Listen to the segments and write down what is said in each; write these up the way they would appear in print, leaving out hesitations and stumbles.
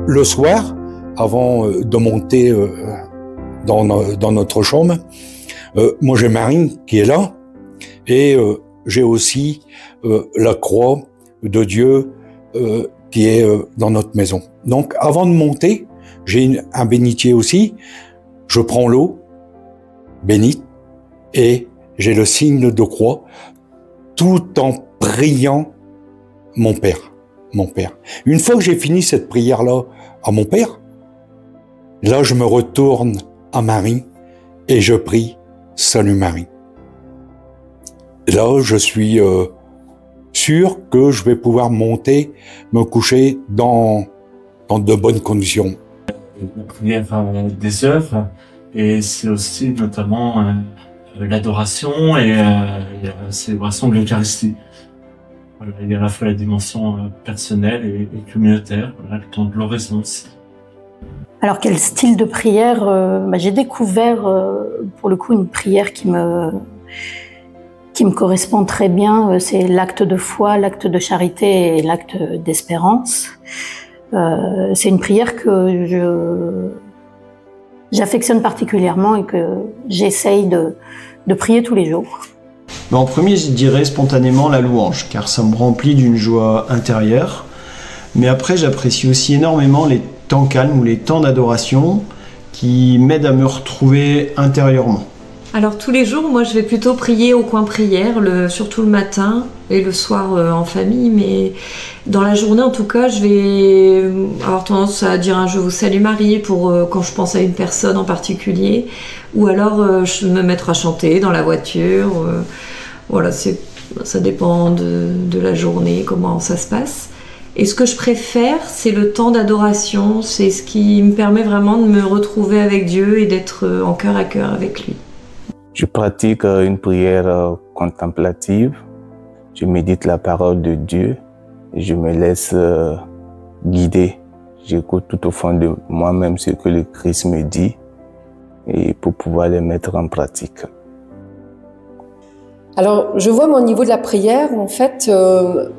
Le soir, avant de monter dans notre chambre, moi j'ai Marie qui est là et j'ai aussi la croix de Dieu qui est dans notre maison. Donc avant de monter, j'ai un bénitier aussi, je prends l'eau bénite et j'ai le signe de croix tout en priant mon Père. Une fois que j'ai fini cette prière-là à mon Père, là je me retourne à Marie et je prie « Salut Marie ». Là je suis sûr que je vais pouvoir monter, me coucher dans de bonnes conditions. La prière des œuvres, et c'est aussi notamment l'adoration et la célébration de l'Eucharistie. Voilà, il y a à la fois la dimension personnelle et communautaire, voilà, le temps de l'oraison aussi. Alors quel style de prière j'ai découvert pour le coup une prière qui me correspond très bien, c'est l'acte de foi, l'acte de charité et l'acte d'espérance. C'est une prière que j'affectionne particulièrement et que j'essaye de prier tous les jours. En premier, je dirais spontanément la louange, car ça me remplit d'une joie intérieure. Mais après, j'apprécie aussi énormément les temps calmes ou les temps d'adoration qui m'aident à me retrouver intérieurement. Alors tous les jours, moi je vais plutôt prier au coin prière, surtout le matin et le soir en famille, mais dans la journée en tout cas, je vais avoir tendance à dire un « Je vous salue Marie » pour quand je pense à une personne en particulier, ou alors je me mettre à chanter dans la voiture. Voilà, ça dépend de la journée, comment ça se passe. Et ce que je préfère, c'est le temps d'adoration, c'est ce qui me permet vraiment de me retrouver avec Dieu et d'être en cœur à cœur avec lui. Je pratique une prière contemplative, je médite la parole de Dieu et je me laisse guider. J'écoute tout au fond de moi-même ce que le Christ me dit et pour pouvoir les mettre en pratique. Alors, je vois, moi, au niveau de la prière, en fait,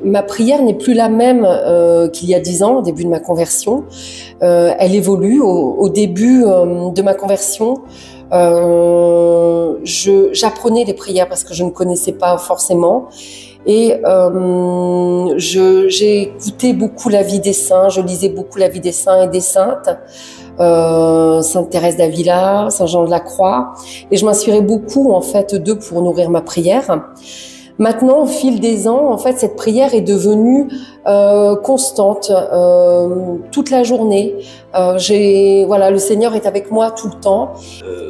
ma prière n'est plus la même qu'il y a 10 ans, au début de ma conversion. Elle évolue. Au début de ma conversion, j'apprenais les prières parce que je ne connaissais pas forcément. Et j'ai écouté beaucoup la vie des saints, je lisais beaucoup la vie des saints et des saintes. Sainte Thérèse d'Avila, Saint Jean de la Croix, et je m'inspirais beaucoup en fait d'eux pour nourrir ma prière. Maintenant, au fil des ans, en fait, cette prière est devenue constante toute la journée. Voilà, le Seigneur est avec moi tout le temps.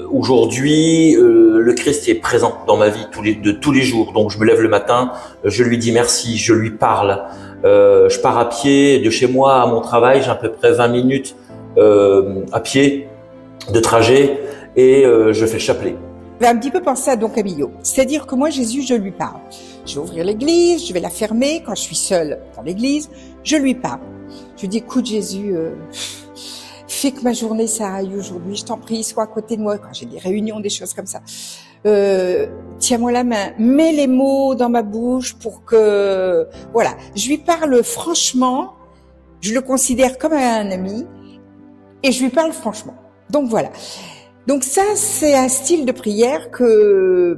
Aujourd'hui, le Christ est présent dans ma vie de tous les jours. Donc, je me lève le matin, je lui dis merci, je lui parle. Je pars à pied de chez moi à mon travail, j'ai à peu près 20 minutes à pied de trajet et je fais le chapelet. Je vais un petit peu penser à Don Camillo. C'est-à-dire que moi, Jésus, je lui parle. Je vais ouvrir l'église, je vais la fermer. Quand je suis seule dans l'église, je lui parle. Je lui dis, écoute Jésus, fais que ma journée ça aille aujourd'hui. Je t'en prie, sois à côté de moi. Quand j'ai des réunions, des choses comme ça. Tiens-moi la main, mets les mots dans ma bouche pour que... Voilà, je lui parle franchement. Je le considère comme un ami. Et je lui parle franchement. Donc voilà. Donc ça, c'est un style de prière que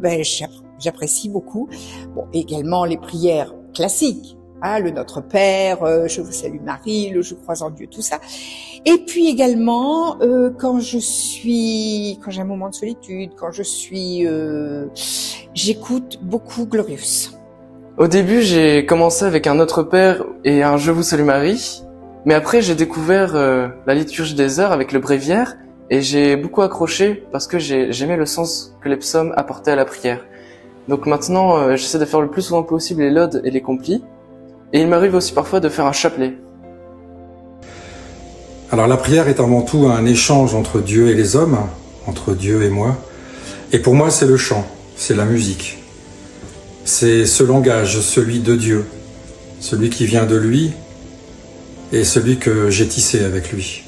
j'apprécie beaucoup. Bon, également les prières classiques, hein, le Notre Père, Je vous salue Marie, le Je crois en Dieu, tout ça. Et puis également quand j'ai un moment de solitude, j'écoute beaucoup Glorious. Au début, j'ai commencé avec un Notre Père et un Je vous salue Marie. Mais après, j'ai découvert la liturgie des heures avec le bréviaire et j'ai beaucoup accroché parce que j'aimais le sens que les psaumes apportaient à la prière. Donc maintenant, j'essaie de faire le plus souvent possible les laudes et les complis. Et il m'arrive aussi parfois de faire un chapelet. Alors la prière est avant tout un échange entre Dieu et les hommes, entre Dieu et moi. Et pour moi, c'est le chant, c'est la musique. C'est ce langage, celui de Dieu, celui qui vient de lui, et celui que j'ai tissé avec lui.